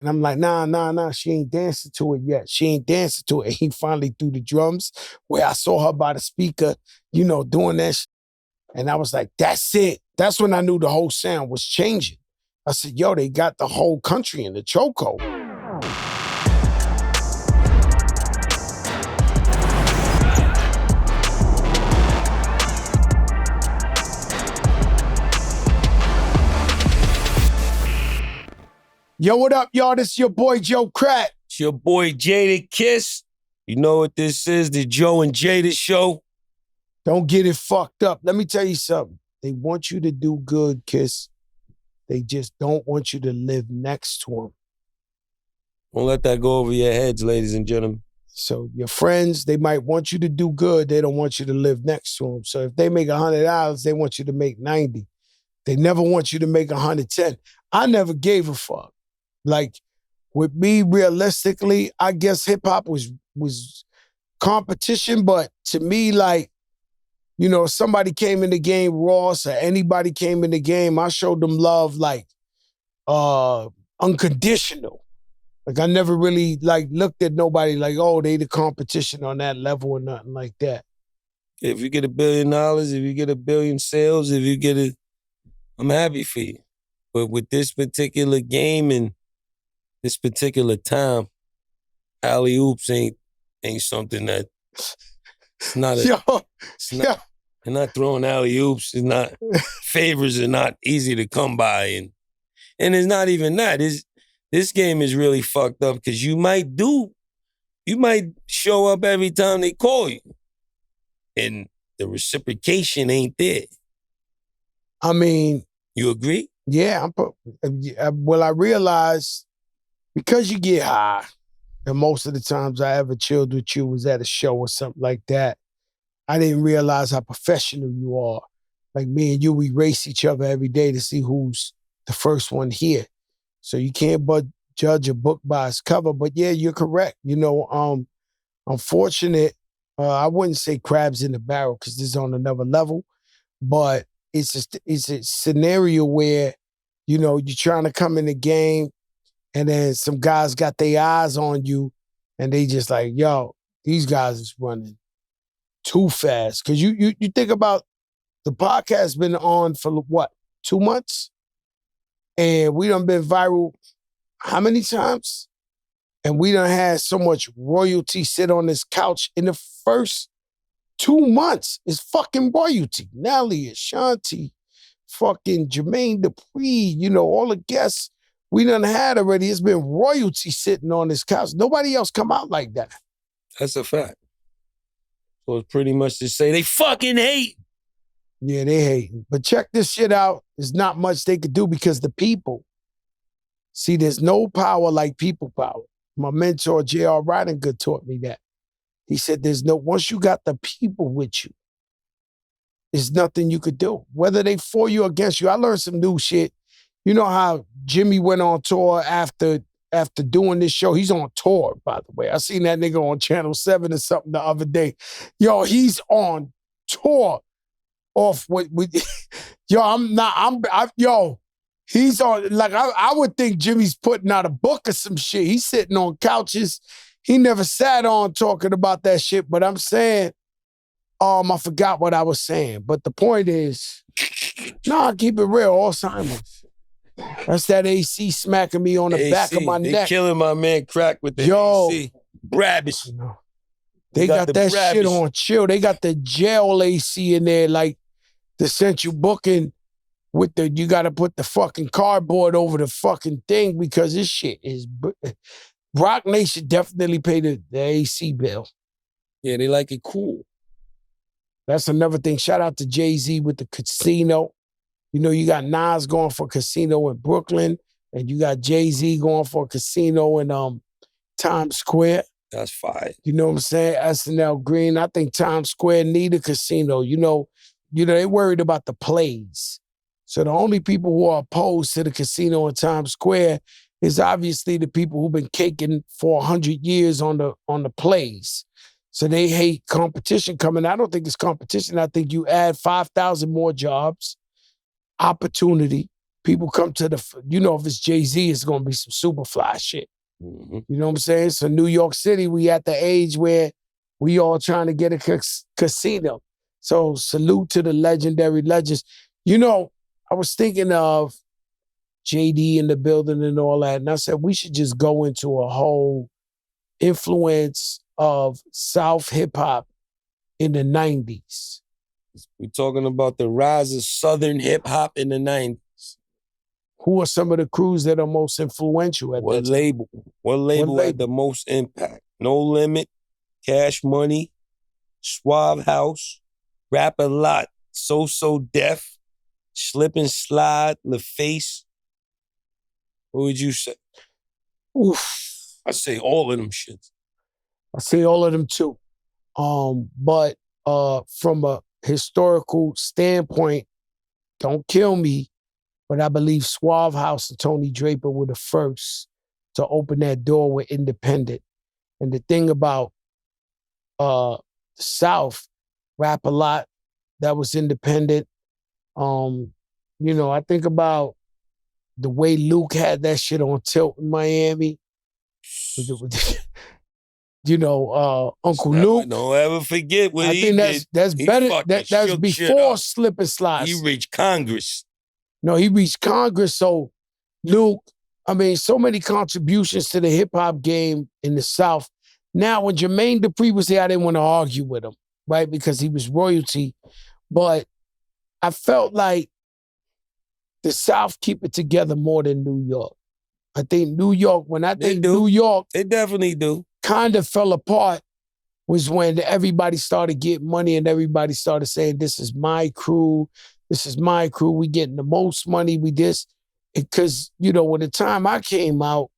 And I'm like, nah, she ain't dancing to it yet. She ain't dancing to it. And he finally threw the drums where I saw her by the speaker, doing that shit. And I was like, that's it. That's when I knew the whole sound was changing. I said, yo, they got the whole country in the chokehold. Yo, what up, y'all? This is your boy, Joe Crack. It's your boy, Jadakiss. You know what this is, the Joe and Jada show. Don't get it fucked up. Let me tell you something. They want you to do good, Kiss. They just don't want you to live next to them. Don't let that go over your heads, ladies and gentlemen. So your friends, they might want you to do good. They don't want you to live next to them. So if they make $100, they want you to make 90. They never want you to make 110. I never gave a fuck. Like, with me, realistically, I guess hip-hop was competition, but to me, like, if somebody came in the game, Ross, or anybody came in the game, I showed them love, like, unconditional. Like, I never really, looked at nobody like, oh, they the competition on that level or nothing like that. If you get $1 billion, if you get 1 billion sales, if you get it, I'm happy for you. But with this particular game and this particular time, alley-oops ain't something that, it's not a, They're not throwing alley-oops. It's not, favors are not easy to come by. And it's not even that. This game is really fucked up because you might show up every time they call you. And the reciprocation ain't there. I mean. You agree? Yeah. I realized because you get high, and most of the times I ever chilled with you was at a show or something like that, I didn't realize how professional you are. Like me and you, we race each other every day to see who's the first one here. So you can't but judge a book by its cover. But yeah, you're correct. I'm fortunate. I wouldn't say crabs in the barrel because this is on another level, but it's a scenario where, you're trying to come in the game and then some guys got their eyes on you and they just like, yo, these guys is running too fast. Because you think about the podcast been on for what, 2 months? And we done been viral how many times? And we done had so much royalty sit on this couch in the first 2 months. It's fucking royalty. Nelly, Ashanti, fucking Jermaine Dupri, all the guests we done had already. It's been royalty sitting on this couch. Nobody else come out like that. That's a fact. So it's pretty much to say they fucking hate. Yeah, they hate. But check this shit out. There's not much they could do because the people. See, there's no power like people power. My mentor, J.R. Ridingood, taught me that. He said once you got the people with you, there's nothing you could do. Whether they for you or against you. I learned some new shit. You know how Jimmy went on tour after doing this show? He's on tour, by the way. I seen that nigga on Channel 7 or something the other day. Yo, he's on tour off with he's on, like, I would think Jimmy's putting out a book or some shit. He's sitting on couches. He never sat on talking about that shit, but I'm saying, I forgot what I was saying. But the point is, I keep it real, Alzheimer's. That's that AC smacking me on the back of my neck. They killing my man Crack with the AC. Brabbish. They got that shit on chill. They got the jail AC in there, like the central booking with you got to put the fucking cardboard over the fucking thing because this shit is... Rock Nation definitely pay the AC bill. Yeah, they like it cool. That's another thing. Shout out to Jay-Z with the casino. You got Nas going for casino in Brooklyn, and you got Jay-Z going for a casino in Times Square. That's fire. You know what I'm saying? SNL Green. I think Times Square need a casino. They worried about the plays. So the only people who are opposed to the casino in Times Square is obviously the people who've been caking for 100 years on the plays. So they hate competition coming. I don't think it's competition. I think you add 5,000 more jobs, opportunity. people come to the, you know, if it's Jay-Z, it's gonna be some super fly shit. Mm-hmm. You know what I'm saying? So New York City, we at the age where we all trying to get a casino. So salute to the legendary legends. You know, I was thinking of JD in the building and all that, and I said we should just go into a whole influence of South hip hop in the 90s. We're talking about the rise of Southern hip hop in the 90s. Who are some of the crews that are most influential at that time? What label had the most impact? No Limit, Cash Money, Suave House, Rap a Lot, So Def, Slip and Slide, LaFace. What would you say? Oof. I say all of them shits. I say all of them too. But from a historical standpoint, don't kill me, but I believe Suave House and Tony Draper were the first to open that door with independent. And the thing about the South, Rap a Lot, that was independent. You know, I think about the way Luke had that shit on tilt in Miami. You know, Uncle Luke. Don't ever forget what he did. I think that's better. That's before Slip and Slide. He reached Congress. No, he reached Congress. So Luke, I mean, so many contributions to the hip hop game in the South. Now, when Jermaine Dupri was here, I didn't want to argue with him, right? Because he was royalty. But I felt like the South keep it together more than New York. I think New York, New York, they definitely do. Kind of fell apart was when everybody started getting money and everybody started saying, this is my crew, we getting the most money, we this. Because, you know, when the time I came out,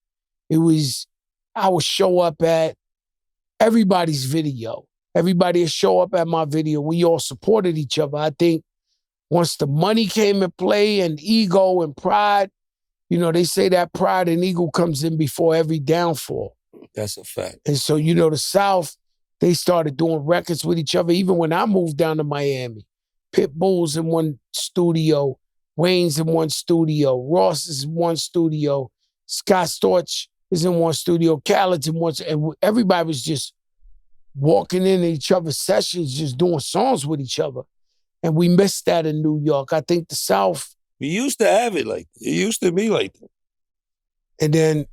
I would show up at everybody's video. Everybody would show up at my video. We all supported each other. I think once the money came in play and ego and pride, you know, they say that pride and ego comes in before every downfall. That's a fact. And so, you know, the South, they started doing records with each other. Even when I moved down to Miami, Pitbull's in one studio, Wayne's in one studio, Ross is in one studio, Scott Storch is in one studio, Khaled's in one, and everybody was just walking into each other's sessions, just doing songs with each other. And we missed that in New York. I think the South. We used to have it like that. It used to be like that. And then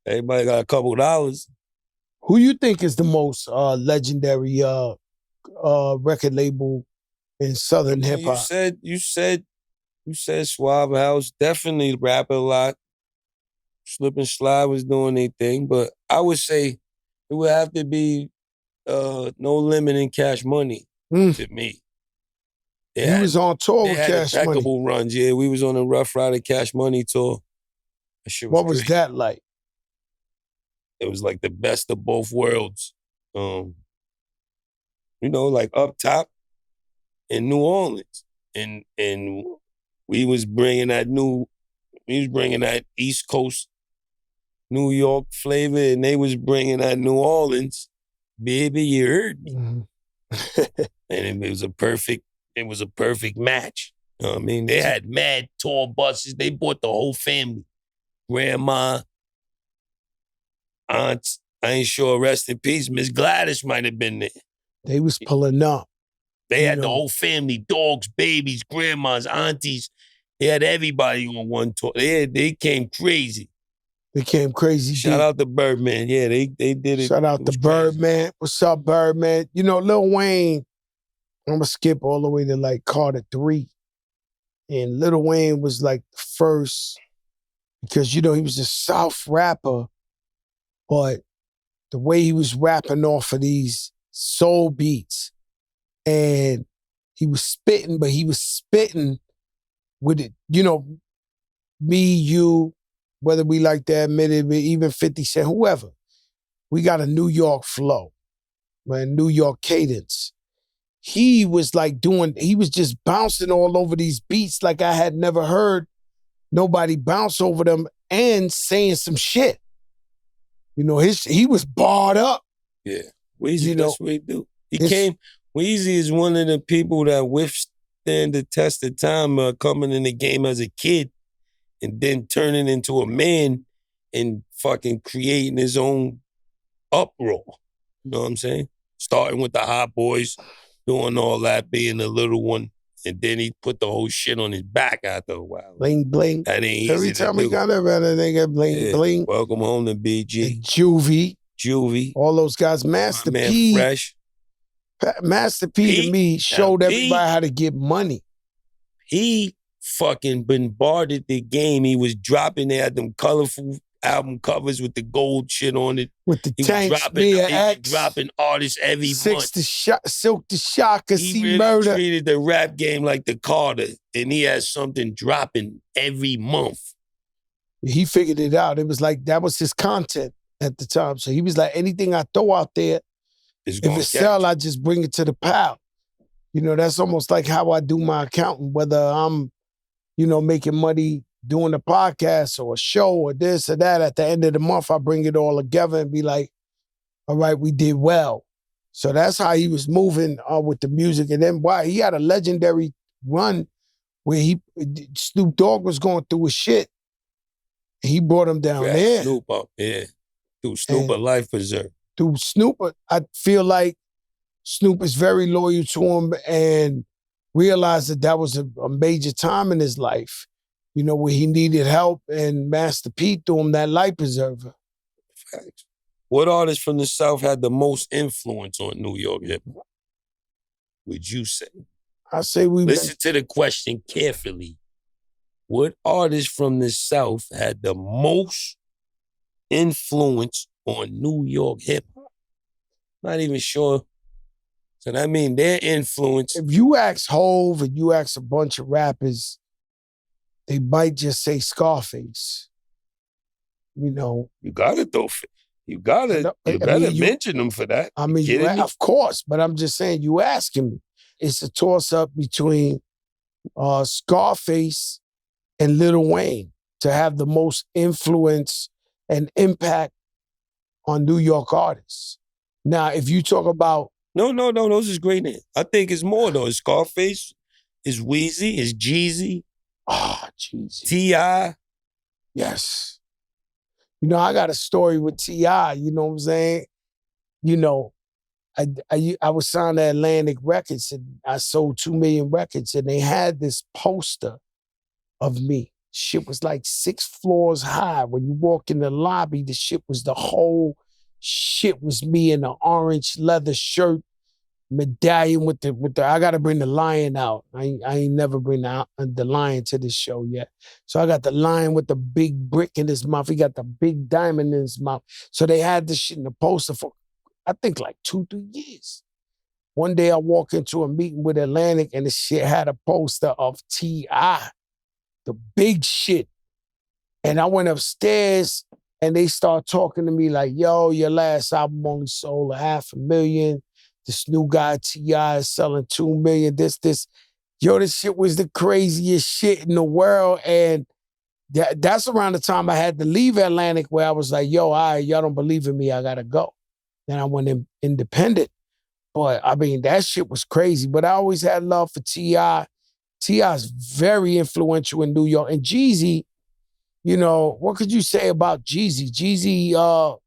everybody got a couple $. Who you think is the most legendary record label in Southern hip hop? You said Suave House, definitely Rap a Lot. Slip and Slide was doing their thing, but I would say it would have to be No Limit and Cash Money to me. He was on tour with Cash Money. Impeccable runs, yeah. We was on a Rough Rider Cash Money tour. That shit was What was that like? It was like the best of both worlds. You know, like up top in New Orleans. And we was bringing that East Coast New York flavor, and they was bringing that New Orleans. Baby, you heard me. Mm-hmm. And it was a perfect match. You know what I mean? They had mad tour buses. They brought the whole family. Grandma, aunts, I ain't sure, rest in peace. Miss Gladys might have been there. They was pulling up. They had the whole family, dogs, babies, grandmas, aunties. They had everybody on one tour. They came crazy. They came crazy. Shout out to Birdman. Yeah, they did it. Shout out to Birdman. What's up, Birdman? You know, Lil Wayne, I'm going to skip all the way to like Carter 3. And Lil Wayne was like the first, because, you know, he was a South rapper, but the way he was rapping off of these soul beats, and he was spitting, but he was spitting with it, you know, me, you, whether we like to admit it, even 50 Cent, whoever, we got a New York flow, man, New York cadence. He was like he was just bouncing all over these beats like I had never heard nobody bounce over them and saying some shit. You know, he was barred up. Yeah, Weezy, that's what he do. Weezy is one of the people that stand the test of time coming in the game as a kid and then turning into a man and fucking creating his own uproar. You know what I'm saying? Starting with the Hot Boys, doing all that, being the little one, and then he put the whole shit on his back after a while. Bling, bling. That ain't Every easy to time do. we got that nigga, bling, Yeah. bling. Welcome home to BG. And Juvie. All those guys. Master My man P. Fresh. Master P to me showed everybody how to get money. He fucking bombarded the game. He was dropping, they had them colorful album covers with the gold shit on it. With the tanks, Mia X. Dropping artists every month. Silk the Shocker, He really Murder. treated the rap game like the Carter, and he has something dropping every month. He figured it out. It was like, that was his content at the time. So he was like, anything I throw out there, if it sell, I just bring it to the pal. You know, that's almost like how I do my accounting, whether I'm, you know, making money doing a podcast or a show or this or that. At the end of the month, I bring it all together and be like, all right, we did well. So that's how he was moving with the music. And then he had a legendary run where Snoop Dogg was going through his shit. He brought him down there. Snoop up, yeah. Dude, Snoop a life preserver. Dude, Snoop, I feel like Snoop is very loyal to him and realized that was a major time in his life, you know, where he needed help, and Master P threw him that life preserver. Facts. What artist from the South had the most influence on New York hip-hop, would you say? I say Listen to the question carefully. What artist from the South had the most influence on New York hip-hop? Not even sure. So that means their influence. If you ask Hove and you ask a bunch of rappers, they might just say Scarface. You know. You gotta mention them for that. I mean, of course, but I'm just saying, you asking me. It's a toss-up between Scarface and Lil Wayne to have the most influence and impact on New York artists. Now, if you talk about... No, those is great names. I think it's more though. It's Scarface, it's Weezy, it's Jeezy. Jeezy. T.I. Yes. You know, I got a story with T.I., you know what I'm saying? You know, I was signed to Atlantic Records and I sold 2 million records, and they had this poster of me. Shit was like 6 floors high. When you walk in the lobby, the shit was the whole shit was me in an orange leather shirt, medallion with the I gotta bring the lion out. I ain't never bring the lion to this show yet. So I got the lion with the big brick in his mouth. He got the big diamond in his mouth. So they had this shit in the poster for, I think, like 2-3 years. One day I walk into a meeting with Atlantic and the shit had a poster of T.I., the big shit. And I went upstairs and they start talking to me like, yo, your last album only sold 500,000. This new guy, T.I., is selling 2 million. This. Yo, this shit was the craziest shit in the world. And that's around the time I had to leave Atlantic, where I was like, yo, all right, y'all don't believe in me, I gotta go. Then I went independent. But I mean, that shit was crazy. But I always had love for T.I. T.I.'s very influential in New York. And Jeezy, you know, what could you say about Jeezy? Jeezy,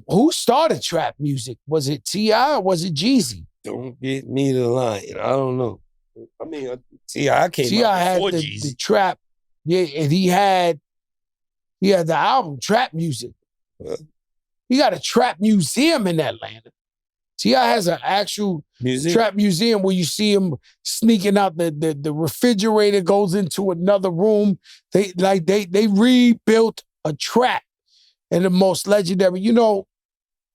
who started trap music? Was it T.I. or was it Jeezy? Don't get me the lion. I don't know. I mean, T.I. came out before Jeezy. The trap, yeah, and he had the album Trap Music. He got a trap museum in Atlanta. T.I. has an actual trap museum where you see him sneaking out the refrigerator, goes into another room. They rebuilt a trap. And the most legendary, you know,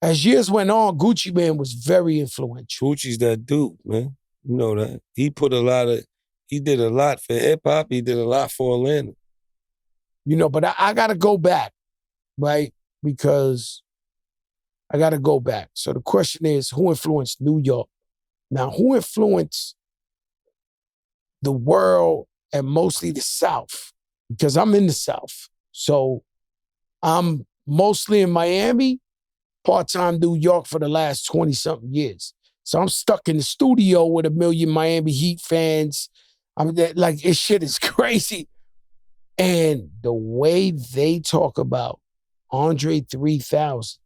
as years went on, Gucci Mane was very influential. Gucci's that dude, man. You know that. He did a lot for hip-hop. He did a lot for Atlanta. You know, but I got to go back, right? Because I got to go back. So the question is, who influenced New York? Now, who influenced the world and mostly the South? Because I'm in the South. So I'm mostly in Miami, part-time New York for the last 20-something years. So I'm stuck in the studio with a million Miami Heat fans. Like, this shit is crazy. And the way they talk about Andre 3000,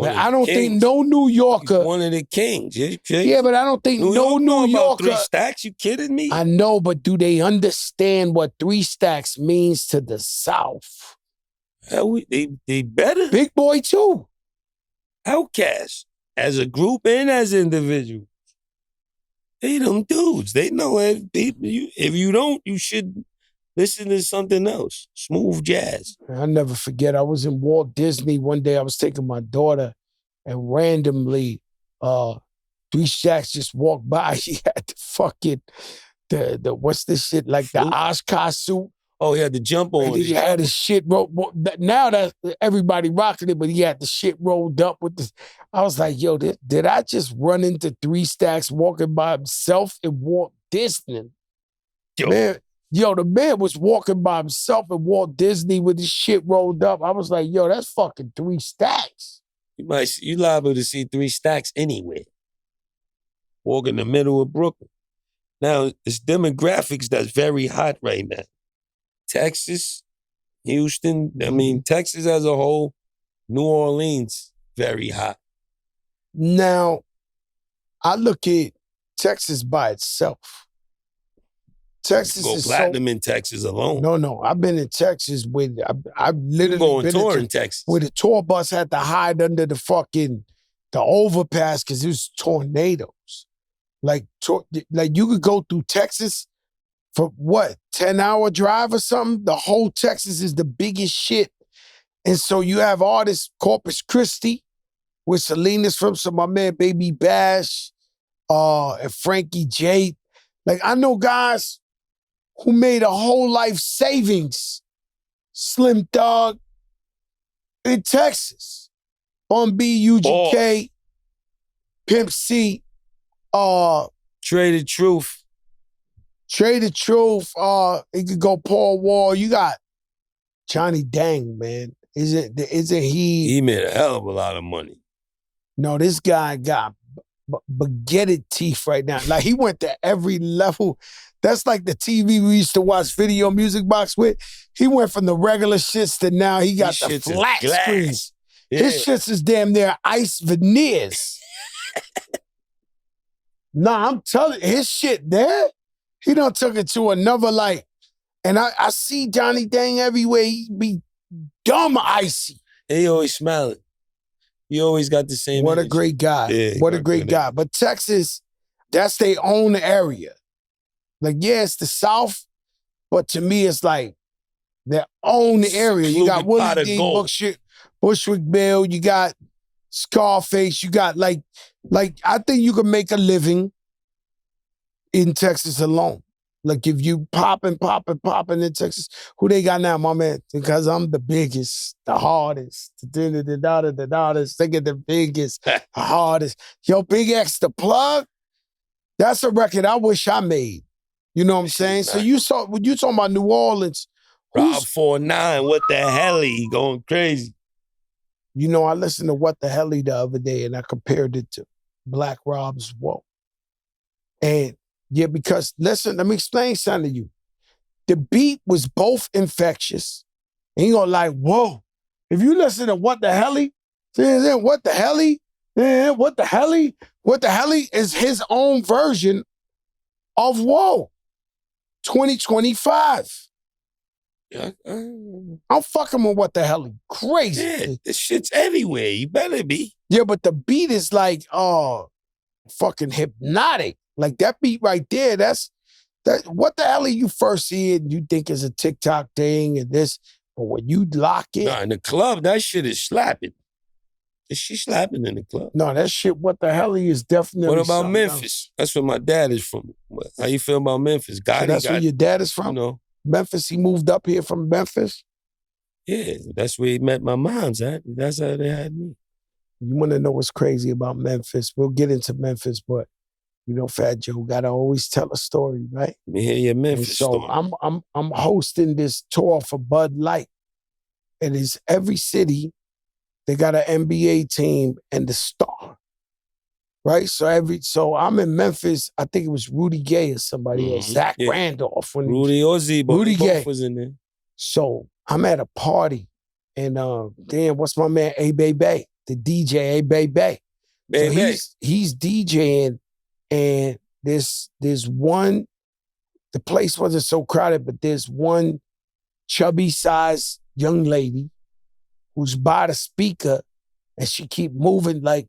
I don't think no New Yorker. He's one of the kings. Yeah, but I don't think no New Yorker. 3 stacks, you kidding me? I know, but do they understand what 3 stacks means to the South? Hell, they better. Big Boi too. OutKast, as a group and as individuals. They them dudes. They know if you don't, you should listen to something else. Smooth jazz. I'll never forget, I was in Walt Disney one day. I was taking my daughter, and randomly, 3 Stacks just walked by. He had the fucking, the what's this shit, like the Oshkosh suit. Oh, he had the jump on. He had his shit now that everybody rocking it, but he had the shit rolled up with the. I was like, yo, did I just run into 3 Stacks walking by himself in Walt Disney? Man, the man was walking by himself in Walt Disney with his shit rolled up. I was like, yo, that's fucking 3 Stacks. You liable to see 3 Stacks anywhere. Walk in the middle of Brooklyn. Now, it's demographics that's very hot right now. Texas, Houston, Texas as a whole, New Orleans, very hot. Now, I look at Texas by itself. Texas go is platinum in Texas alone. No. I've been in Texas with, I've literally been tour in Texas. Where the tour bus had to hide under the overpass because it was tornadoes. Like you could go through Texas for what, 10-hour drive or something? The whole Texas is the biggest shit. And so you have artists, Corpus Christi, with Selena's from, so my man Baby Bash, and Frankie J. Like, I know guys who made a whole life savings, Slim Thug, in Texas. Bun B, UGK, Pimp C, Traded Truth. Traded Truth, it could go Paul Wall. You got Johnny Dang, man. Isn't he? He made a hell of a lot of money. No, this guy got baguette teeth right now. Like, he went to every level. That's like the TV we used to watch Video Music Box with. He went from the regular shits to now he got the flat screens. Yeah. His shits is damn near ice veneers. Nah, I'm telling you, his shit there, he done took it to another light. And I see Johnny Dang everywhere. He be dumb icy. And he always smiling. He always got the same What energy. a great guy. Yeah, what a great guy. But Texas, that's their own area. Like, yeah, it's the South, but to me, it's like their own area. You got Willie D, Bushwick Bill, you got Scarface, you got like I think you can make a living in Texas alone. Like, if you popping in Texas, who they got now, my man? Because I'm the biggest, the hardest, think of the biggest, the hardest. Yo, BigXthaPlug, that's a record I wish I made. You know what I'm saying? So when you talking about New Orleans, Rob 49, what the hell? He going crazy. You know, I listened to What the Hell the other day and I compared it to Black Rob's Whoa. And yeah, because listen, let me explain something to you. The beat was both infectious. And you're like, whoa. If you listen to What the Hell, What the Hell, What the Hell is his own version of Whoa. 2025. Yeah, I'm fucking with What the Hell. Crazy. Yeah, this shit's everywhere. You better be. Yeah, but the beat is like, fucking hypnotic. Like, that beat right there, that. What the hell you first see it and you think is a TikTok thing and this, but when you lock in. Nah, in the club, that shit is slapping. She's slapping in the club. No, that shit, What the Hell is definitely. What about Memphis? Else. That's where my dad is from. How you feel about Memphis? So that's where your dad is from? You know. Memphis, he moved up here from Memphis? Yeah, that's where he met my moms at. That's how they had me. You want to know what's crazy about Memphis? We'll get into Memphis, but you know, Fat Joe gotta always tell a story, right? Let me hear your Memphis story. I'm hosting this tour for Bud Light. And it's every city, they got an NBA team and the star. right? So I'm in Memphis. I think it was Rudy Gay or somebody else, Zach Randolph. Rudy or Z-Bo, Rudy both Gay was in there. So I'm at a party, and damn, what's my man A Bay Bay, the DJ A Bay Bay. So he's DJing, and there's one. The place wasn't so crowded, but there's one chubby sized young lady who's by the speaker, and she keep moving like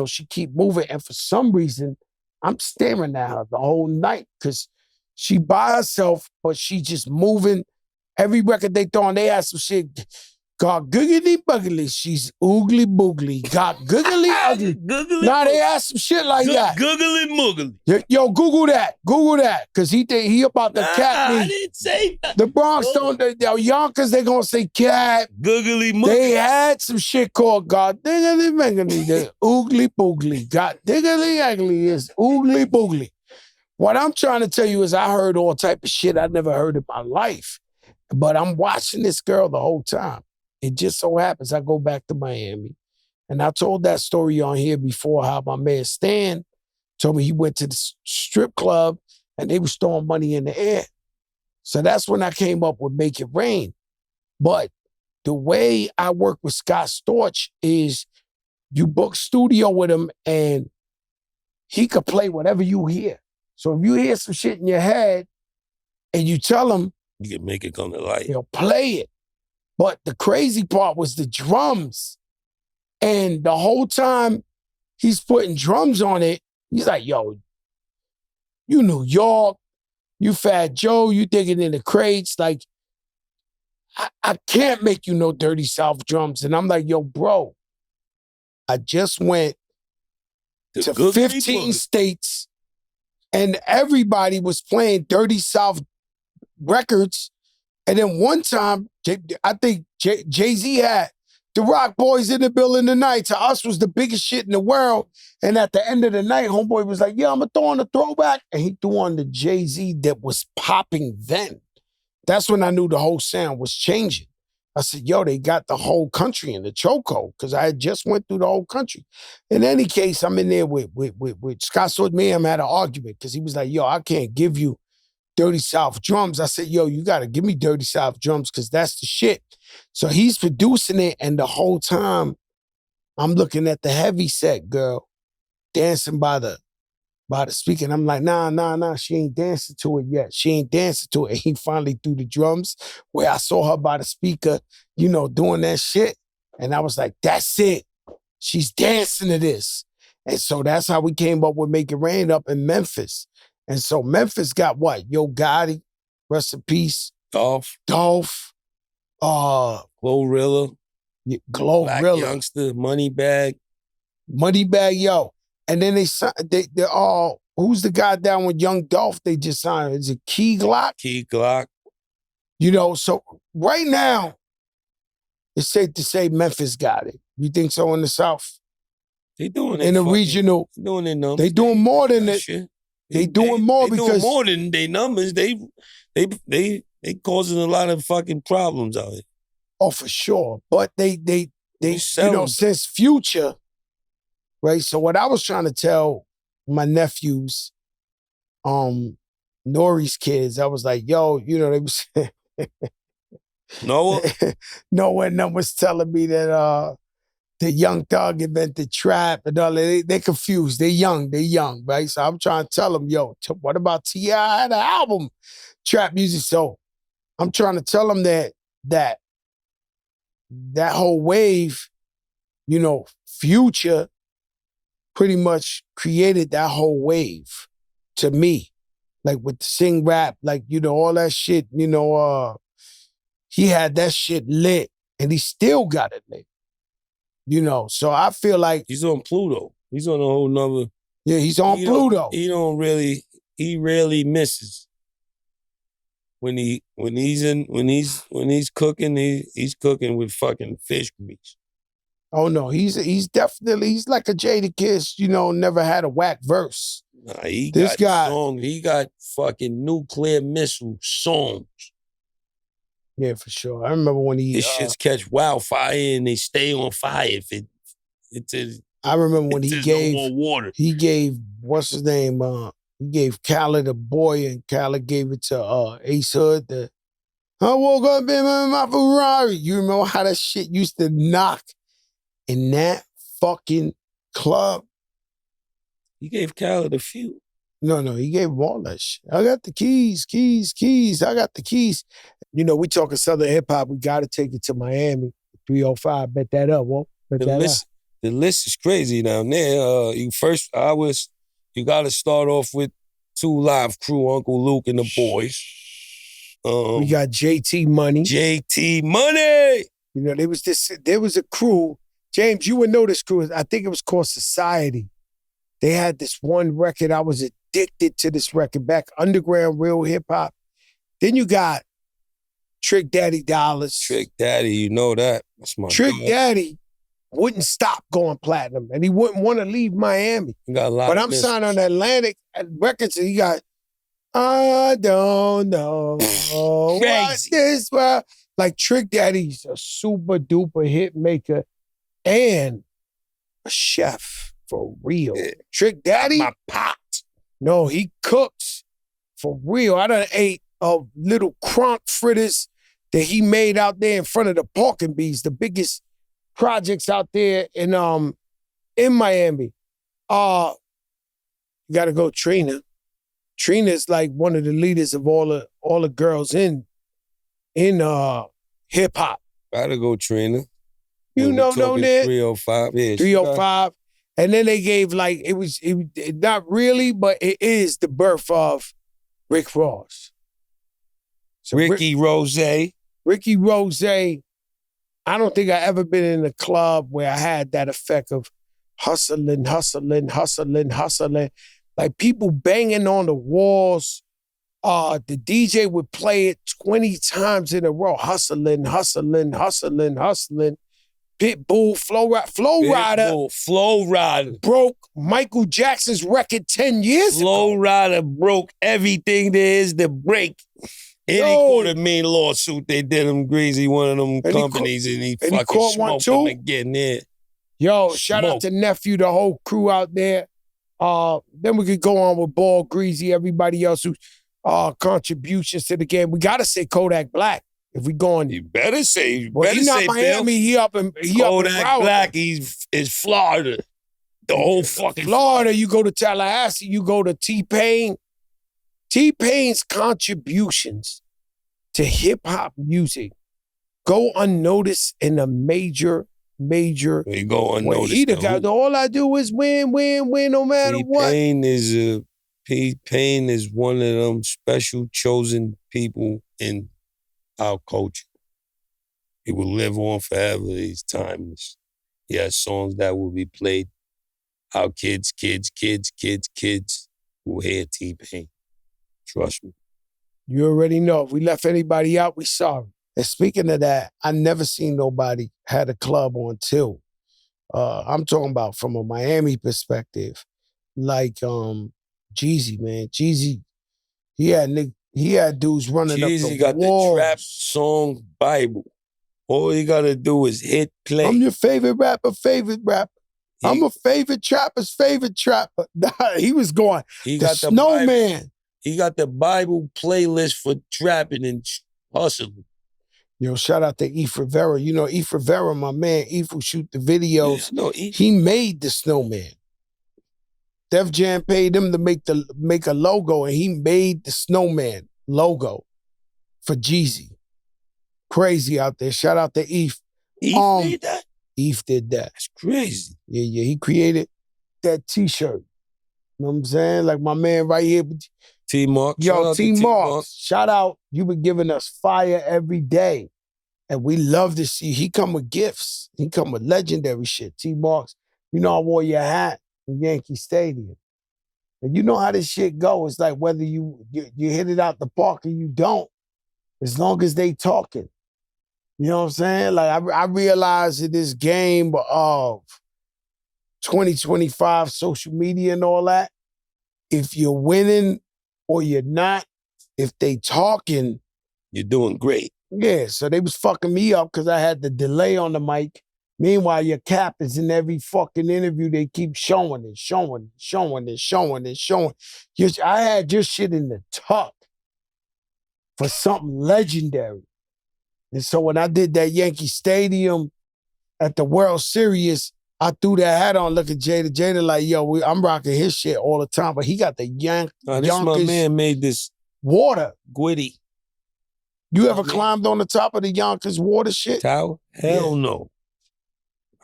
she keep moving, and for some reason I'm staring at her the whole night because she by herself, but she just moving. Every record they throw on, they ask some shit. Got googly buggly, she's oogly boogly. Got googly ugly. Nah, they ask some shit like that. Googly moogly. Yo, Google that. Cause he think he about the cat. I didn't say that. The Bronx don't. Yonkers they gonna say cat. Googly moogly. They had some shit called God diggly mingly. The oogly boogly. Got diggly ugly is oogly boogly. What I'm trying to tell you is I heard all type of shit I never heard in my life. But I'm watching this girl the whole time. It just so happens I go back to Miami. And I told that story on here before how my man Stan told me he went to the strip club and they was throwing money in the air. So that's when I came up with Make It Rain. But the way I work with Scott Storch is you book studio with him and he could play whatever you hear. So if you hear some shit in your head and you tell him, you can make it come to life. He'll play it. But the crazy part was the drums. And the whole time he's putting drums on it, he's like, yo, you New York, you Fat Joe, you digging in the crates. Like, I can't make you no Dirty South drums. And I'm like, yo, bro, I just went to 15 states and everybody was playing Dirty South records. And then one time, I think Jay-Z had the Rock Boys in the building tonight. To us was the biggest shit in the world. And at the end of the night, homeboy was like, yeah, I'm going to throw on a throwback. And he threw on the Jay-Z that was popping then. That's when I knew the whole sound was changing. I said, yo, they got the whole country in the chokehold because I had just went through the whole country. In any case, I'm in there with Scott Storch. Me and him had an argument because he was like, yo, I can't give you Dirty South drums. I said, yo, you got to give me Dirty South drums because that's the shit. So he's producing it, and the whole time I'm looking at the heavy set girl dancing by the speaker. And I'm like, nah, she ain't dancing to it yet. She ain't dancing to it. And he finally threw the drums where I saw her by the speaker, doing that shit. And I was like, that's it. She's dancing to this. And so that's how we came up with Make It Rain up in Memphis. And so Memphis got what? Yo Gotti, rest in peace. Dolph. Glorilla. Black Youngster, Moneybag, yo. And then they all, who's the guy down with Young Dolph they just signed? Is it Key Glock? Key Glock. So right now, it's safe to say Memphis got it. You think so in the South? They doing it. In the regional. Doing it numbers. They doing more than it. They doing more because doing more than they numbers. They causing a lot of fucking problems out here. Oh, for sure. But they since Future, right? So what I was trying to tell my nephews, Nori's kids, I was like, yo, they was Noah and them was telling me that the Young Thug invented trap and all that. They confused. They young, right? So I'm trying to tell them, yo, what about T.I. had an album, trap music? So I'm trying to tell them that whole wave, Future pretty much created that whole wave to me. Like with the sing rap, like, all that shit, he had that shit lit and he still got it lit. So I feel like he's on Pluto. He's on a whole nother. Yeah, he's on Pluto. He rarely misses. When he's cooking, he's cooking with fucking fish grease. Oh no, he's like a Jadakiss, never had a whack verse. Nah, he got fucking nuclear missile songs. Yeah, for sure. I remember when his shits catch wildfire and they stay on fire. I remember when There's no more water. he gave, what's his name? He gave Khaled a boy, and Khaled gave it to Ace Hood. I woke up in my Ferrari. You remember how that shit used to knock in that fucking club? He gave Khaled a few. No, he gave him all that shit. I got the keys. I got the keys. You know, we talking Southern hip hop. We got to take it to Miami. 305. Bet that up, won't? The list is crazy down there. You got to start off with 2 Live Crew, Uncle Luke and the boys. We got JT Money. JT Money. You know, there was a crew. James, you would know this crew. I think it was called Society. They had this one record. I was addicted to this record back, underground real hip hop. Then you got Trick Daddy Dollars. Trick Daddy, you know that. That's my Trick Daddy wouldn't stop going platinum, and he wouldn't want to leave Miami. But I'm signed on Atlantic Records, and he got, I don't know what this was. Like, Trick Daddy's a super duper hit maker and a chef for real. Yeah. Trick Daddy, my pot. No, he cooks for real. I done ate little cronk fritters that he made out there in front of the Pork and Bees, the biggest projects out there in Miami. You gotta go Trina. Trina's like one of the leaders of all the girls in hip hop. Gotta go Trina. You know that 305. Yeah, 305. And then they gave it not really, but it is the birth of Rick Ross. So Ricky Rose. Ricky Rose, I don't think I ever been in a club where I had that effect of hustling. Like people banging on the walls. The DJ would play it 20 times in a row. Hustling. Pitbull, Flow Rider broke Michael Jackson's record 10 years ago. Flow Rider broke everything there is to break. Any $250,000 lawsuit they did him greasy, one of them companies, and he fucking smoked them again there. Yo, shout out to Nephew, the whole crew out there. Then we could go on with Ball, Greasy, everybody else who contributions to the game. We gotta say Kodak Black. If we going, you better say. He's not Miami. He up in Kodak Black. Is Florida. The whole fucking Florida. You go to Tallahassee. You go to T-Pain. T-Pain's contributions to hip hop music go unnoticed in a major. They go unnoticed. He the guy. All I do is win, no matter what. T-Pain is one of them special chosen people in our culture. He will live on forever. He's timeless. He has songs that will be played. Our kids will hear T-Pain. Trust me. You already know. If we left anybody out, we sorry. And speaking of that, I never seen nobody had a club on Till. I'm talking about from a Miami perspective. Like Jeezy, man. Jeezy, he had dudes running up the Jeezy got walls. the trap song Bible. All you gotta do is hit play. I'm your favorite rapper. I'm a favorite trapper's favorite trapper. He was going, the Snowman. He got the Bible playlist for trapping and hustling. Yo, shout out to Eef Rivera. You know, Eef Rivera, my man, Eef who shoot the videos. Yeah, he made the Snowman. Def Jam paid him to make a logo, and he made the Snowman logo for Jeezy. Crazy out there. Shout out to Eef. Eef made that? Eef did that. That's crazy. Yeah. He created that T-shirt. You know what I'm saying? Like my man right here. T-Mark. Yo, T-Mark. Shout out. You've been giving us fire every day. And we love to see. He come with gifts. He come with legendary shit. T-Marks. You know I wore your hat in Yankee Stadium. And you know how this shit go. It's like whether you hit it out the park or you don't, as long as they talking. You know what I'm saying? Like I realize in this game of 2025 social media and all that, if you're winning or you're not, if they talking, you're doing great. Yeah, so they was fucking me up because I had the delay on the mic Meanwhile, your captains in every fucking interview, they keep showing it, showing it, showing it, showing it, showing. I had your shit in the tuck for something legendary. And so when I did that Yankee Stadium at the World Series, I threw that hat on, look at Jada. Jada like, yo, I'm rocking his shit all the time, but he got the This Yonkers my man made this water. Gwitty. You ever climbed on the top of the Yonkers water shit? Tower? Hell no.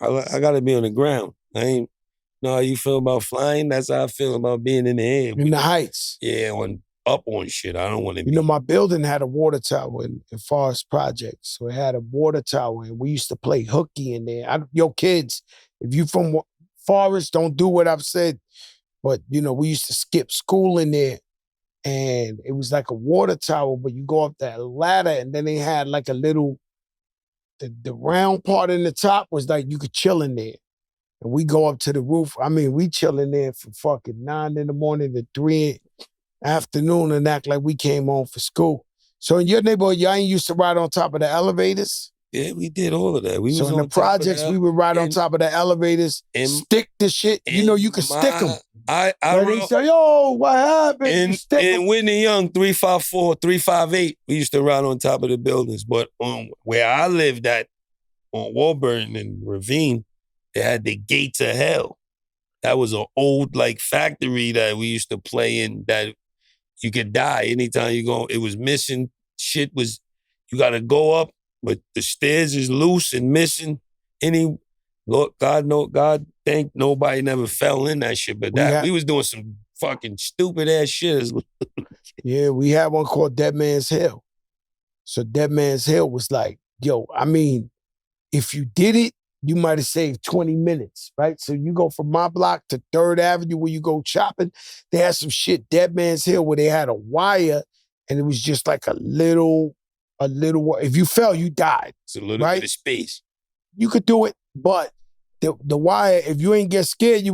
I gotta be on the ground. I ain't know how you feel about flying. That's how I feel about being in the air. In the heights. Yeah, up on shit. I don't want to be. You know, my building had a water tower in Forest Projects. So it had a water tower, and we used to play hooky in there. Yo, kids, if you from Forest, don't do what I've said. But, you know, we used to skip school in there. And it was like a water tower, but you go up that ladder, and then they had like a little, the round part in the top was like you could chill in there. And we go up to the roof. I mean, we chill in there from fucking 9 in the morning to 3 afternoon and act like we came home for school. So in your neighborhood, y'all ain't used to ride on top of the elevators? Yeah, we did all of that. We so was in on the projects, we would ride on top of the elevators, stick the shit. You know, you could stick them. They say, yo, what happened? In Whitney Young, 354, 358, we used to ride on top of the buildings. But where I lived at, on Warburton and Ravine, they had the Gates of Hell. That was an old like factory that we used to play in that you could die anytime you go. It was missing. Shit was, you got to go up, but the stairs is loose and missing. God thank nobody never fell in that shit. But we was doing some fucking stupid ass shit. Yeah, we had one called Dead Man's Hill. So Dead Man's Hill was like, yo, I mean, if you did it, you might have saved 20 minutes, right? So you go from my block to 3rd Avenue where you go shopping. They had some shit, Dead Man's Hill, where they had a wire and it was just like a little, if you fell, you died. It's a little bit of space. You could do it, but the wire, if you ain't get scared,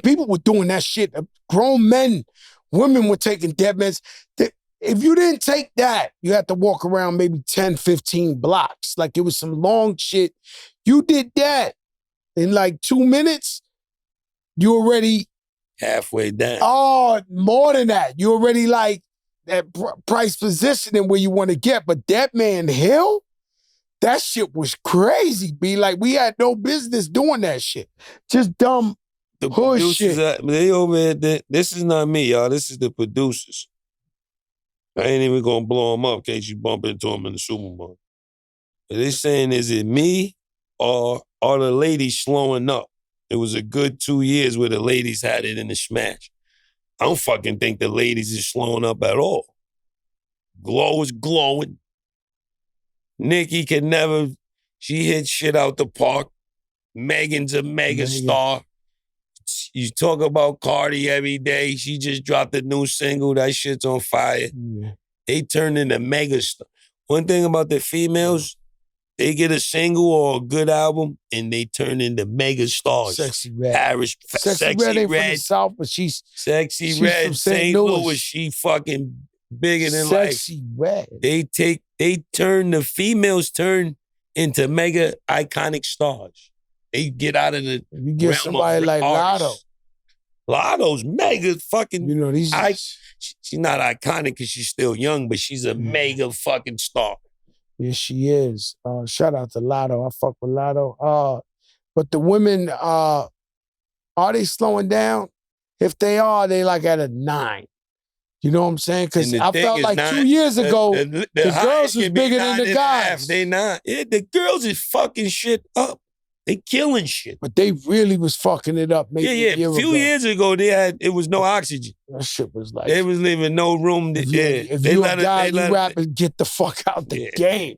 people were doing that shit. Grown men, women were taking Dead Man's. If you didn't take that, you had to walk around maybe 10, 15 blocks. Like it was some long shit. You did that in like 2 minutes, you already halfway down. Oh, more than that. You already like at price positioning where you want to get. But Dead Man Hill, that shit was crazy, B. Like we had no business doing that shit. Just dumb hood shit. They over there, this is not me, y'all. This is the producers. I ain't even gonna blow them up in case you bump into them in the supermarket. They saying, is it me or are the ladies slowing up? It was a good 2 years where the ladies had it in the smash. I don't fucking think the ladies is slowing up at all. Glow is glowing. Nicki can never, she hit shit out the park. Megan's a mega star. You talk about Cardi every day. She just dropped a new single. That shit's on fire. Yeah. They turn into mega stars. One thing about the females, they get a single or a good album and they turn into mega stars. Sexy Red. Sexy Red ain't Red. from the South, but she's Red, from St. Louis. She fucking bigger than life. Sexy Red. The females turn into mega iconic stars. They get out of the you get somebody like artists. Lotto's mega fucking. You know, she's not iconic because she's still young, but she's a mega fucking star. Yes, she is. Shout out to Lotto. I fuck with Lotto. But the women, are they slowing down? If they are, they like at a 9. You know what I'm saying? Because I felt like 2 years ago, the girls was bigger than the guys. They not. Yeah, the girls is fucking shit up. They killing shit. But they really was fucking it up maybe a year ago. A few years ago, it was no oxygen. That shit was like... They was leaving no room. If you a guy, you rapping, get the fuck out the game.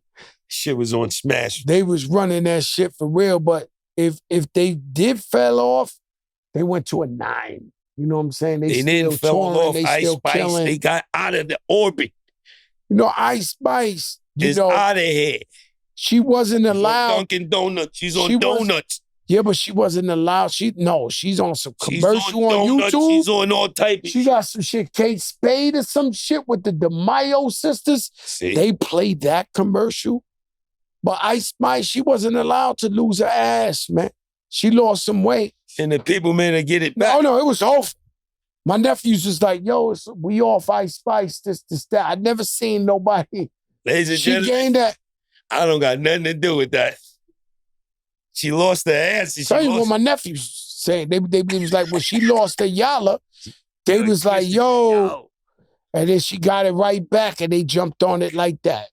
Shit was on smash. They was running that shit for real, but if they did fell off, they went to a 9. You know what I'm saying? They didn't fell off. They Ice still Spice, killing. they got out of the orbit. You know, Ice Spice, is out of here. She wasn't allowed. On Dunkin' Donuts. She's on donuts. Yeah, but she wasn't allowed. She's on some commercial on donuts, YouTube. She's on all type of She got some shit, Kate Spade or some shit with the DeMaio sisters. See? They played that commercial. But Ice Spice, she wasn't allowed to lose her ass, man. She lost some weight. And the people made her get it back. No, it was over. My nephews was like, yo, we off Ice Spice, this, that. I never seen nobody. Ladies and She gentlemen, gained that. I don't got nothing to do with that. She lost her ass. Tell you what my nephews saying. They was like, when she lost her yalla, they was like, yo. And then she got it right back and they jumped on it like that.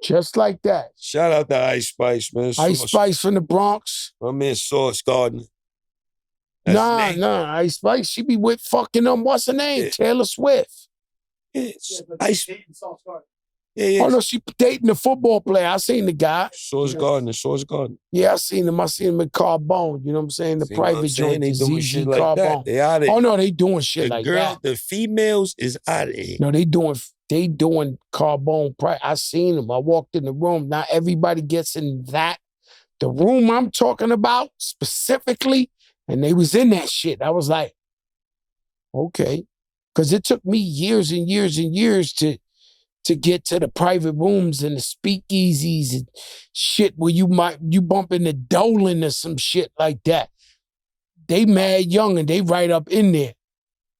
Just like that. Shout out to Ice Spice, man. Ice Spice from the Bronx. My man Sauce Gardner. Nah. Ice Spice, she be with fucking what's her name? Yeah. Taylor Swift. Yeah, Ice. Yeah. Oh no, she dating the football player. I seen the guy. Sauce Gardner. Yeah, I seen him in Carbone. You know what I'm saying? The private joint. They doing shit like Carbone. that. They out of here. Oh no, they doing shit like that. The females is out of here. No, they doing Carbone. I seen them. I walked in the room. Not everybody gets in that. The room I'm talking about specifically, and they was in that shit. I was like, okay. Because it took me years and years and years to get to the private rooms and the speakeasies and shit where you bump into Dolan or some shit like that. They mad young and they right up in there.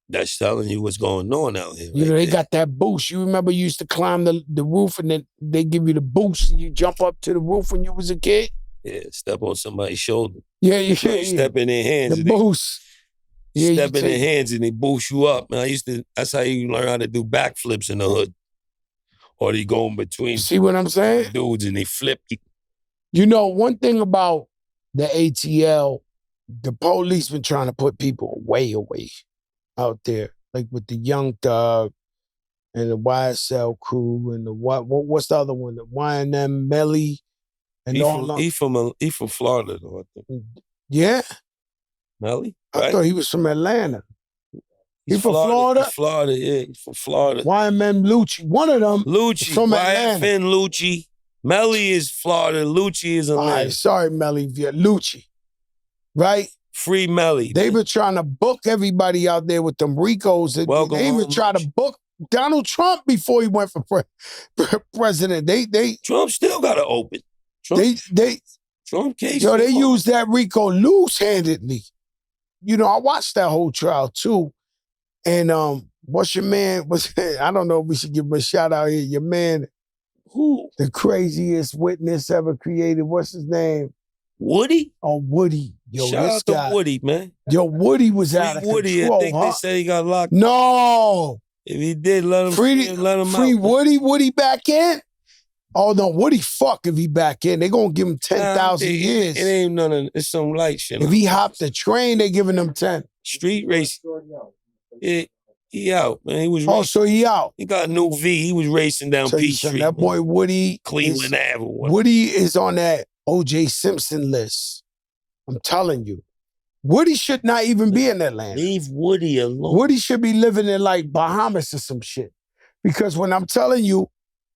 That's telling you what's going on out here. You know, they got that boost. You remember you used to climb the roof and then they give you the boost and you jump up to the roof when you was a kid? Yeah, step on somebody's shoulder. Yeah. Step in their hands. The boost. Step in their hands and they boost you up. Man, that's how you learn how to do backflips in the hood. Or they go in between. See what I'm saying? Dudes and they flip. You know, one thing about the ATL, the police been trying to put people way away out there. Like with the Young Thug and the YSL crew and the what's the other one? The YNW Melly and he from Florida though, I think. Yeah? Melly? Right? I thought he was from Atlanta. He's from Florida? Florida, yeah. He's from Florida. YMN Lucci. One of them is from Atlanta. YFN Lucci. Melly is Florida. Lucci is Atlanta. All right, sorry, Melly. Lucci. Right? Free Melly. They been trying to book everybody out there with them Ricos. They even try to book Donald Trump before he went for president. Trump still got to open. Trump case. Yo, they used that Rico loose-handedly. You know, I watched that whole trial too. And what's your man? I don't know if we should give him a shout out here. Your man, who? The craziest witness ever created. What's his name? Woody? Oh, Woody. Yo, shout out to Woody, man. Yo, Woody was out of Woody, control. I think they said he got locked. No. If he did, let him out. Free Woody back in? Oh no, Woody fuck if he back in. They gonna give him 10,000 years. It ain't none of it's some light shit. If he hopped the train, they giving him 10. Street race. Yeah, he out, man. He was racing. So he out. He got a new V. He was racing down P Street. That boy Woody Cleveland Avenue. Woody is on that O.J. Simpson list. I'm telling you. Woody should not even be in Atlanta. Leave Woody alone. Woody should be living in like Bahamas or some shit. Because when I'm telling you,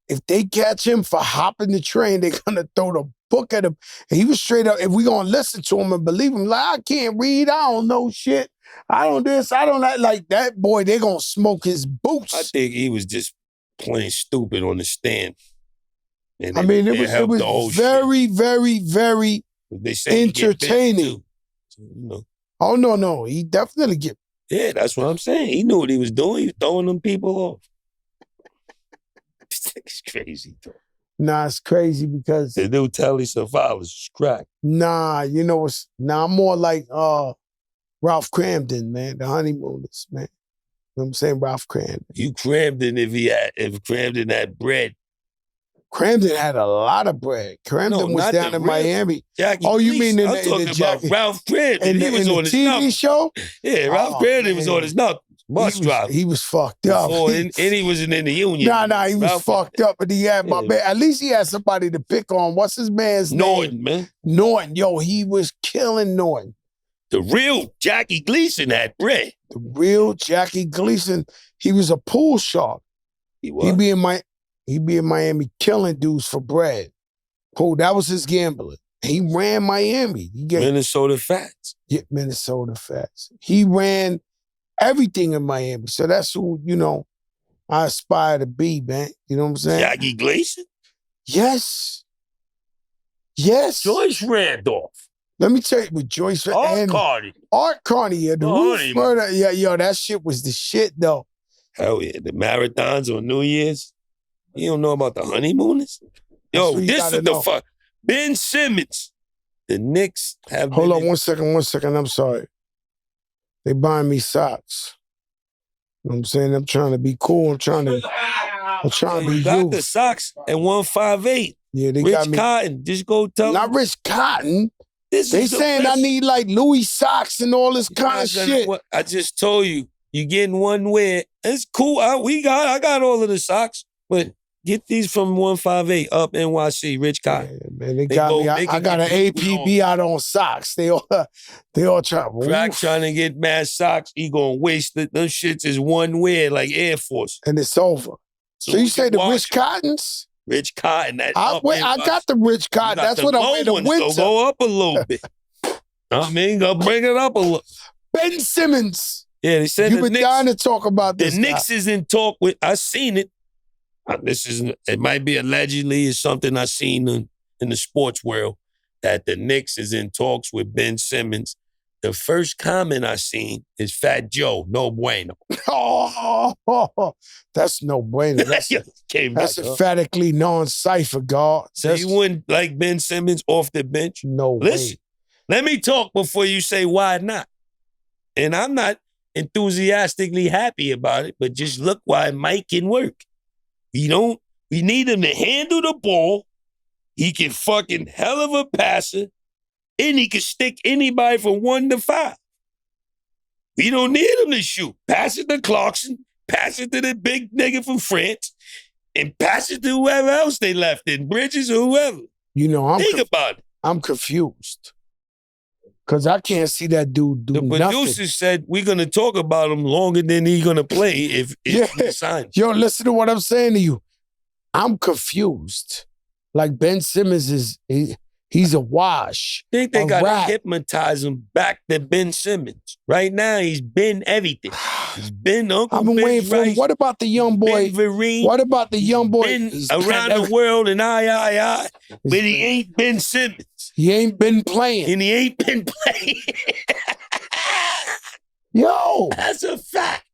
if they catch him for hopping the train, they're gonna throw the book at him. And he was straight up, if we gonna listen to him and believe him, like, I can't read, I don't know shit. I don't this, I don't that. Like that boy, they gonna smoke his boots. I think he was just plain stupid on the stand. And it was very, very, very entertaining. You know. Oh, no. He definitely get. Yeah, that's what I'm saying. He knew what he was doing. He was throwing them people off. It's crazy, though. Nah, it's crazy because the new Telly survivors is crack. Nah, you know what's I'm more like Ralph Kramden, man, the honeymooners, man. You know what I'm saying? Ralph Kramden. You Kramden if Kramden had bread. Kramden had a lot of bread. Kramden was down in Miami. Jackie you mean in I'm talking about Ralph Kramden. He was on his TV show? Yeah, Ralph Kramden was on his knuckles. He was fucked up. And he wasn't in the union. Nah, he was fucked up. But he had my man. At least he had somebody to pick on. What's his man's name? Norton, man. Norton. Yo, he was killing Norton. The real Jackie Gleason had bread. The real Jackie Gleason. He was a pool shark. He was. He be in Miami killing dudes for bread. Cool, that was his gambling. He ran Miami. Minnesota Fats. Yeah, Minnesota Fats. He ran everything in Miami. So that's who, I aspire to be, man. You know what I'm saying? Jackie Gleason? Yes. Yes. Joyce Randolph. Let me tell you, with Joyce and Cardi. Art Carney, yeah, the roof murder. Yeah, yo, that shit was the shit, though. Hell yeah, the marathons on New Year's. You don't know about the honeymooners? Yo, this is the fuck. Ben Simmons. The Knicks have Hold on 1 second. I'm sorry. They buying me socks. You know what I'm saying? I'm trying to be cool. I'm trying to be got youth. the socks at 158. Yeah, they Rich got me. Cotton. Just go tell them. Not Rich Cotton. They saying I need like Louis socks and all this kind of shit. I just told you, you getting one wear. It's cool. I got all of the socks, but get these from 158 up NYC, Rich Cotton. Yeah, man, they got me. I got an APB out on socks. They all try. Crack trying to get mad socks. He gonna waste it. Those shits is one wear like Air Force, and it's over. So you say the Rich Cottons? Rich Cotton. I got the Rich Cotton. That's what I wear the winter. So go up a little bit. I mean, go bring it up a little. Ben Simmons. Yeah, they said you been dying to talk about this. The Knicks is in talk with. I seen it. It might be allegedly is something I seen in the sports world that the Knicks is in talks with Ben Simmons. The first comment I seen is Fat Joe, no bueno. That's no bueno. That's emphatically non-cipher, God. So you wouldn't like Ben Simmons off the bench? No Listen, let me talk before you say why not. And I'm not enthusiastically happy about it, but just look why Mike can work. We need him to handle the ball. He can fucking hell of a passer. And he can stick anybody from 1 to 5. We don't need him to shoot. Pass it to Clarkson, pass it to the big nigga from France, and pass it to whoever else they left in, Bridges or whoever. Think about it. I'm confused. Because I can't see that dude do nothing. The producer said we're going to talk about him longer than he's going to play if he signs. Yo, listen to what I'm saying to you. I'm confused. Like Ben Simmons he's a wash. I think they got to hypnotize him back to Ben Simmons. Right now, he's been everything. He's been Uncle I've been Ben waiting for him. Rice, What about the young boy? Ben Vereen. What about the young boy? Been around the world and I. But he ain't Ben Simmons. He ain't been playing. And he ain't been playing. Yo. That's a fact.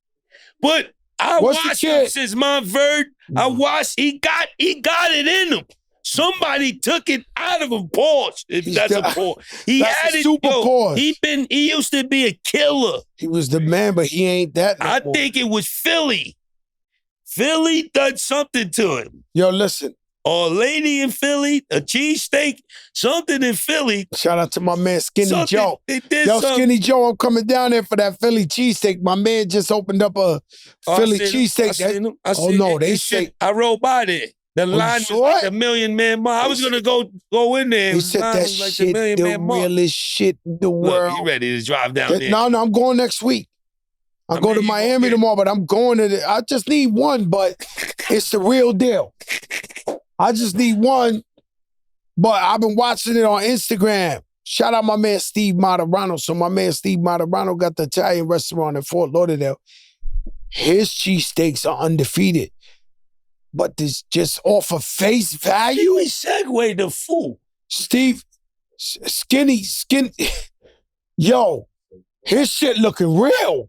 But I watched him since Montverde. I watched, he got it in him. Somebody took it out of him. Pause. That's a pause. He had it. Super pause. He used to be a killer. He was the man, but he ain't that no I more. think it was Philly. Philly done something to him. Yo, listen. Or a lady in Philly, a cheesesteak, something in Philly. Shout out to my man Skinny Joe. Yo, Skinny Joe, I'm coming down there for that Philly cheesesteak. My man just opened up a Philly cheesesteak. Oh no, they say I rode by there. The line was like a Million Man March. I was gonna go in there. He said that like shit, the realest shit in the world. You ready to drive down there? No, I'm going next week. I'm going to Miami tomorrow, but I'm going to I just need one, but it's the real deal. I just need one, but I've been watching it on Instagram. Shout out my man Steve Materano. So my man Steve Materano got the Italian restaurant in Fort Lauderdale. His cheesesteaks are undefeated. But this just off of face value. We segue the fool. Steve, skinny. Yo, his shit looking real.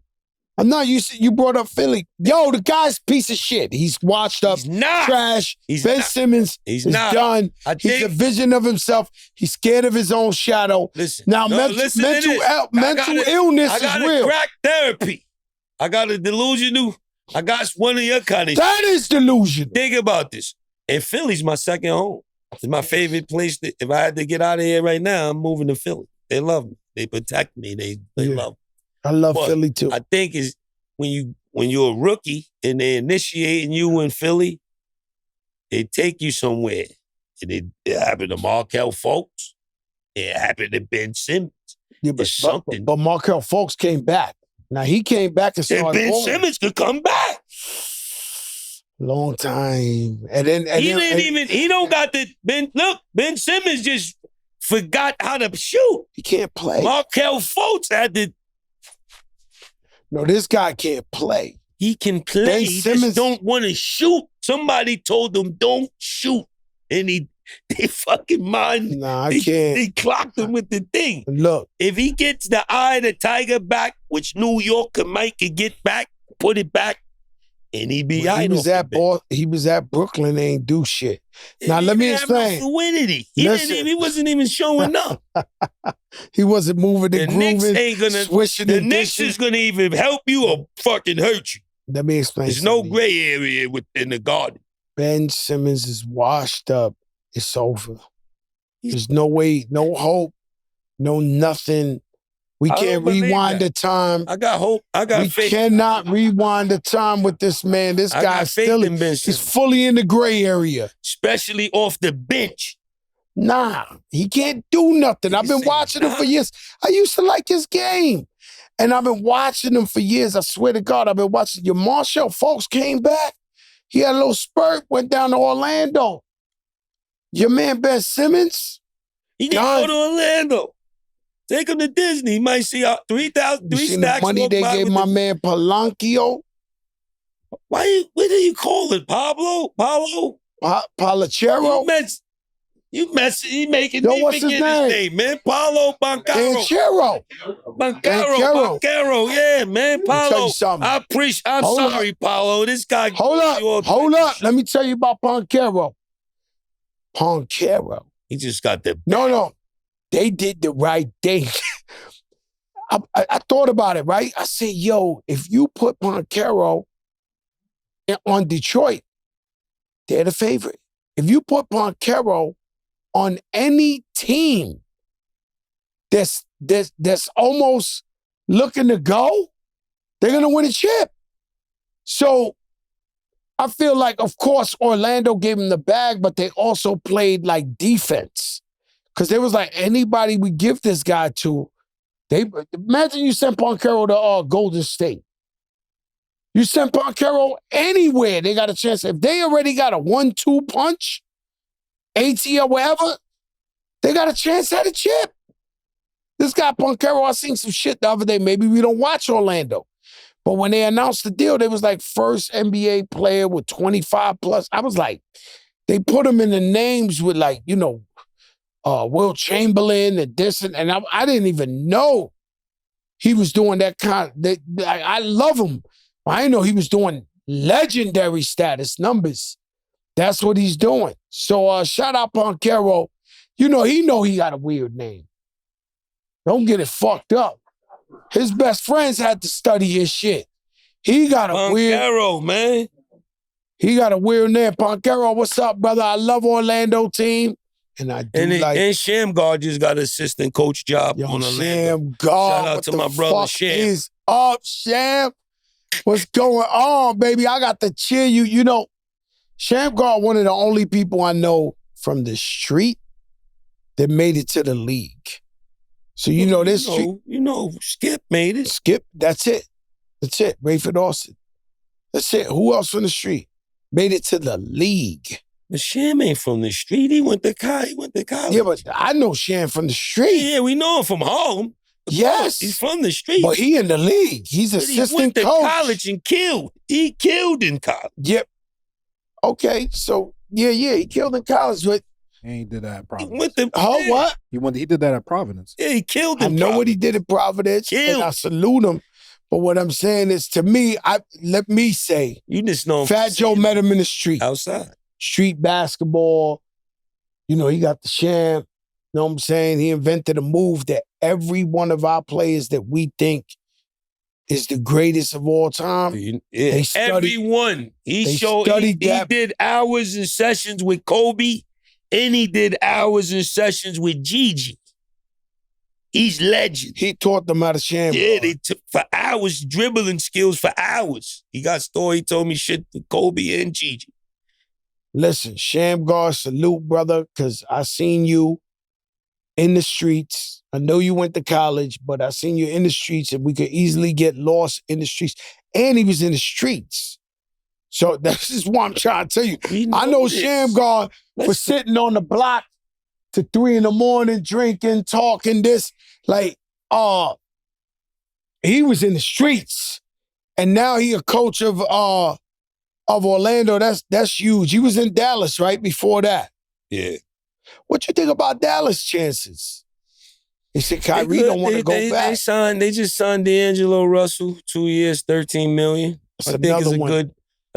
I'm not used to, you brought up Philly. Yo, the guy's a piece of shit. He's washed up, trash. Ben Simmons is done. He's a vision of himself. He's scared of his own shadow. Listen, now, mental illness is real. Crack therapy. I got a delusional. I got one of your kind of That is delusional. Think about this. And Philly's my second home. It's my favorite place. If I had to get out of here right now, I'm moving to Philly. They love me. They protect me. They love me. I love Philly too. I think is when you're a rookie and they're initiating you in Philly, they take you somewhere. And it happened to Markel Fultz. It happened to Ben Simmons. Yeah, but Markel Fultz came back. Now he came back and started. Ben Simmons could come back. Long time. And then he don't got the Ben Simmons just forgot how to shoot. He can't play. Markel Fultz had to. No, this guy can't play. He can play. He just don't want to shoot. Somebody told him don't shoot. And he They fucking mind. Nah, I can't. They clocked him with the thing. Look, If he gets the eye of the tiger back, which New York and Mike could get back, put it back, and he be he was at Brooklyn, they ain't do shit. Now let me explain. No fluidity. He wasn't even showing up. He wasn't moving and grooving. Knicks ain't gonna. Swishing the and Knicks dishing. is gonna even help you or fucking hurt you. Let me explain. There's no gray area within the garden. Ben Simmons is washed up. It's over. There's no way, no hope, no nothing. We can't rewind the time. I got hope. I got faith. We cannot rewind the time with this man. This guy still is fully in the gray area. Especially off the bench. Nah, he can't do nothing. I've been watching him for years. I used to like his game. And I've been watching him for years. I swear to God, I've been watching. Your Marshall folks came back. He had a little spurt, went down to Orlando. Your man Ben Simmons. He didn't go to Orlando. Take him to Disney. He might see 3,000, three stacks. The money they gave my man Polanco. What do you call it? Pablo? Palachero? You making me forget his name, man. Paolo Banchero. Banchero, yeah, man. Paolo. I'm sorry, Paolo. This guy. Hold up. Let me tell you about Banchero. He just got the. No. They did the right thing. I thought about it, right? I said, yo, if you put Banchero on Detroit, they're the favorite. If you put Banchero on any team that's almost looking to go, they're going to win a chip. So I feel like, of course, Orlando gave him the bag, but they also played like defense. Because they was like, anybody we give this guy to, imagine you sent Banchero to Golden State. You sent Banchero anywhere, they got a chance. If they already got a 1-2 punch, ATL, wherever, they got a chance at a chip. This guy, Banchero, I seen some shit the other day. Maybe we don't watch Orlando. But when they announced the deal, they was like first NBA player with 25 plus. I was like, they put him in the names with like, Will Chamberlain and this, and I didn't even know he was doing that kind of, I love him. I didn't know he was doing legendary status numbers. That's what he's doing. So shout out Banchero. He got a weird name. Don't get it fucked up. His best friends had to study his shit. He got a Banchero, man. He got a weird name. Banchero, what's up, brother? I love Orlando team. And I do and Shammgod just got an assistant coach job on Orlando. Shammgod. Shout out to my brother Sham. Is up, Sham? What's going on, baby? I got to cheer you. Shammgod, one of the only people I know from the street that made it to the league. So this street. Skip made it. Skip, that's it. Rayford Austin. That's it. Who else from the street made it to the league? But Sham ain't from the street. He went to college. Yeah, but I know Sham from the street. Yeah, we know him from home. Yes. He's from the street. But he in the league. He's assistant coach. He went to college and killed. He killed in college. Yep. Okay, so, he killed in college, but he did that at Providence. He went to, what? He did that at Providence. Yeah, he killed in Providence. I know what he did at Providence, and I salute him. But what I'm saying is, to me, let me say, you just know Fat Joe met him in the street. Outside. Street basketball. He got the Sham. You know what I'm saying? He invented a move that every one of our players that we think is the greatest of all time. They studied, everyone. He did hours and sessions with Kobe, and he did hours and sessions with Gigi. He's legend. He taught them how to Sham. Yeah, they took for hours, dribbling skills for hours. He told me shit for Kobe and Gigi. Listen, Shammgod, salute, brother, because I seen you in the streets. I know you went to college, but I seen you in the streets, and we could easily get lost in the streets. And he was in the streets. So this is what I'm trying to tell you. I know Shammgod for sitting on the block to 3 a.m, drinking, talking this. Like, he was in the streets. And now he a coach of Orlando. That's huge. He was in Dallas, right? Before that. Yeah. What you think about Dallas' chances? They said Kyrie don't want to go back. They just signed D'Angelo Russell, 2 years, $13 million. I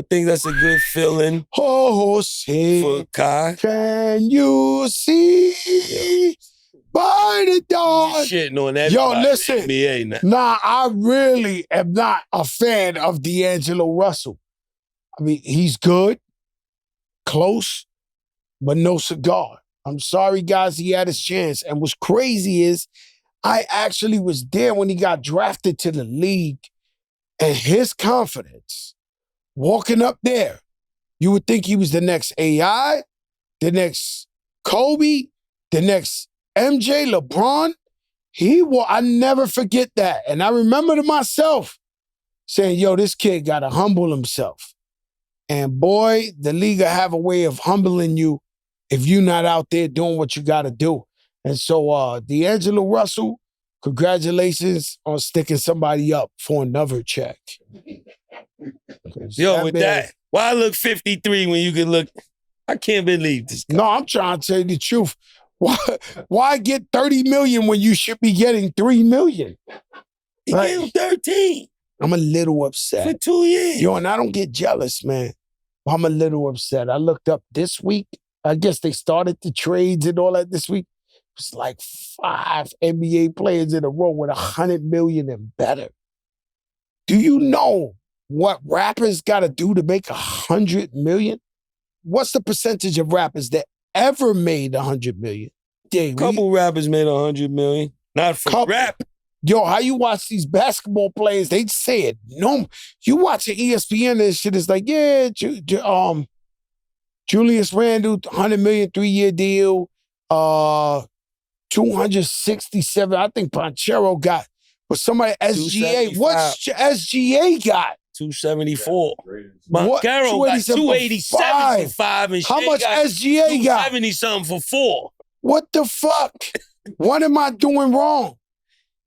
think that's a good fill-in for Kai. Can you see by the dawn? Shitting on everybody. Yo, listen. NBA now. Nah, I really am not a fan of D'Angelo Russell. I mean, he's good, close, but no cigar. I'm sorry, guys, he had his chance. And what's crazy is I actually was there when he got drafted to the league, and his confidence walking up there, you would think he was the next AI, the next Kobe, the next MJ, LeBron. I never forget that. And I remember to myself saying, yo, this kid got to humble himself. And boy, the league will have a way of humbling you if you're not out there doing what you got to do. And so D'Angelo Russell, congratulations on sticking somebody up for another check. Yo, with that, why look 53 when you can look? I can't believe this guy. No, I'm trying to tell you the truth. Why get 30 million when you should be getting 3 million? He gave him 13. I'm a little upset. For 2 years. Yo, and I don't get jealous, man. I'm a little upset. I looked up this week. I guess they started the trades and all that this week. It was like 5 NBA players in a row with 100 million and better. Do you know what rappers got to do to make 100 million? What's the percentage of rappers that ever made 100 million? Couple rappers made 100 million. Not for rap. Yo, how you watch these basketball players? They say it. No, you watching ESPN and shit is like, yeah, Julius Randle, 100 million, 3-year deal. 267. I think Banchero got, but somebody SGA. What's SGA got? 274. Banchero got 287 for 5 and shit. How much SGA got? 270 something for 4. What the fuck? What am I doing wrong?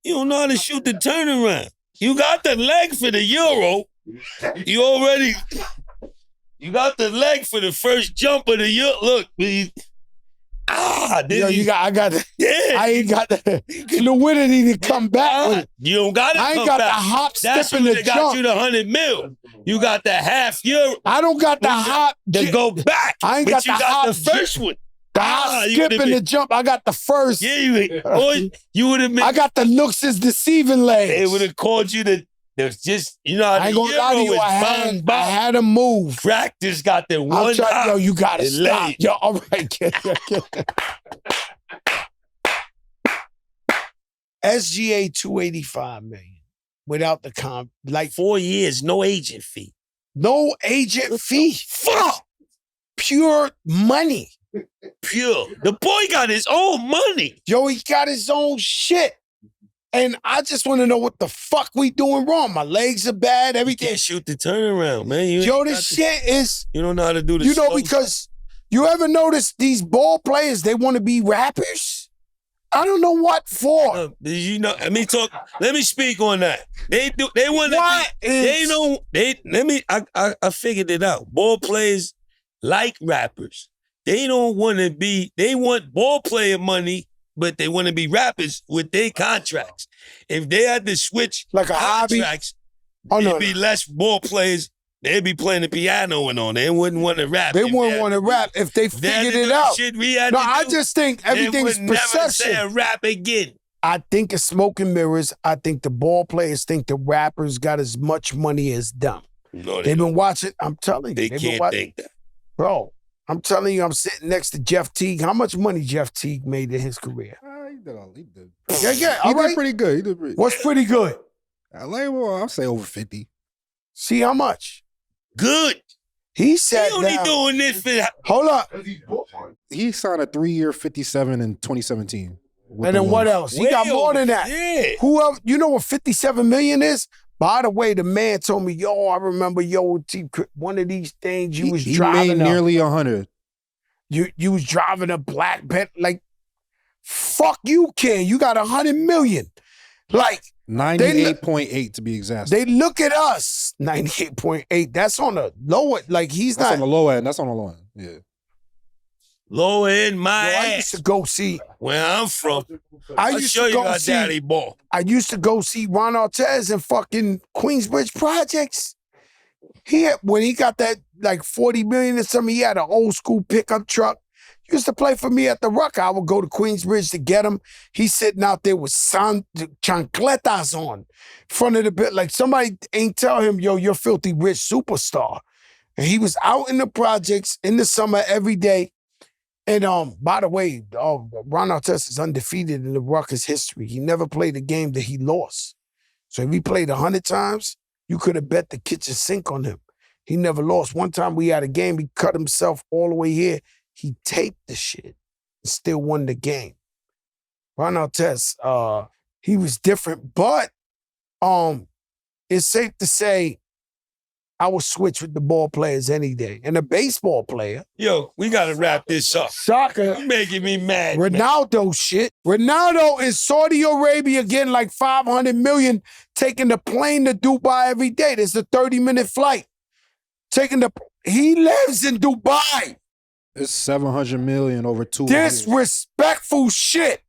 You don't know how to shoot the turnaround. You got the leg for the Euro. You got the leg for the first jump of the Euro. Look, I ain't got the fluidity to come back with it. You don't got it. I ain't got the hop, skip, and the jump. Got you the 100 mil. You got the half Euro. I don't got the hop to go back. I ain't got the hop. The first one. The hop, skip, and the jump. I got the first. Yeah, you would have been. I got the looks as deceiving legs. They would have called you the. There's just, you know how I ain't gonna lie to you, I had to move. Practice got the one. Yo, you gotta stop. Yo, all right. SGA 285 million without the comp. Like 4 years, no agent fee. No agent fee. Fuck. Pure money. Pure. The boy got his own money. Yo, he got his own shit. And I just want to know what the fuck we doing wrong. My legs are bad, everything. You can't shoot the turnaround, man. Yo, this shit is... You don't know how to do this. You know, because you ever notice these ball players, they want to be rappers? I don't know what for. You know, let me speak on that. They want to I figured it out. Ball players like rappers. They don't want to be, they want ball player money, but they want to be rappers with their contracts. If they had to switch like a contracts, there'd be less ball players. They'd be playing the piano and on. They wouldn't want to rap. They wouldn't want to rap if they figured it out. I just think everything's perception. Never say rap again. I think it's smoke and mirrors. I think the ball players think the rappers got as much money as them. No, they've been watching. I'm telling you. They can't think that. Bro, I'm telling you, I'm sitting next to Jeff Teague. How much money Jeff Teague made in his career? He did. Yeah. He did pretty good. What's pretty good? I'll say over 50. See how much? Good. He said only doing this for... Hold up. He signed a 3-year 57 in 2017. And then what else? He got more than that. Yeah. Who else? You know what 57 million is? By the way, the man told me, yo, I remember, one of these things you was driving. He made nearly 100. You was driving a black Bentley. Like, fuck you, kid. You got 100 million. Like 98.8 to be exact. They look at us. 98.8. That's on the lower. Like that's on the low end. That's on the low end. Yeah. Lower in my I ass. used to go see. Where I'm from. I I'll used show to you go how see. daddy ball. I used to go see Ron Artest in fucking Queensbridge Projects. When he got that like 40 million or something, he had an old school pickup truck. He used to play for me at the Ruck. I would go to Queensbridge to get him. He's sitting out there with chancletas on in front of the bit. Like somebody ain't tell him, yo, you're filthy rich superstar. And he was out in the projects in the summer every day. And by the way, Ron Artest is undefeated in the Ruckus history. He never played a game that he lost. So if he played 100 times, you could have bet the kitchen sink on him. He never lost. One time we had a game, he cut himself all the way here. He taped the shit and still won the game. Ron Artest, he was different, but it's safe to say I would switch with the ball players any day. And a baseball player. Yo, we gotta wrap this up. Soccer. You're making me mad. Ronaldo man. Shit. Ronaldo in Saudi Arabia getting like 500 million, taking the plane to Dubai every day. There's a 30-minute flight. He lives in Dubai. It's 700 million over 2 years. Disrespectful shit.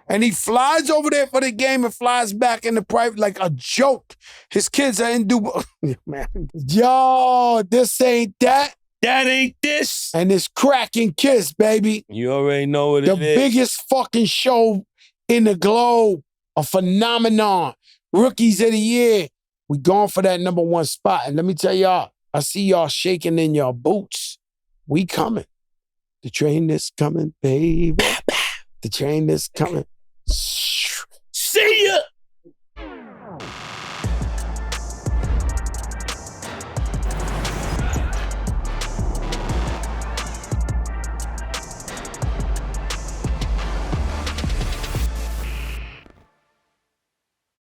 And he flies over there for the game and flies back in the private like a joke. His kids are in Dubai. Man. Yo, this ain't that. That ain't this. And it's Crack and Kiss, baby. You already know what it is. The biggest fucking show in the globe. A phenomenon. Rookies of the year. We going for that #1 spot. And let me tell y'all, I see y'all shaking in your boots. We coming. The train is coming, baby. The train is coming.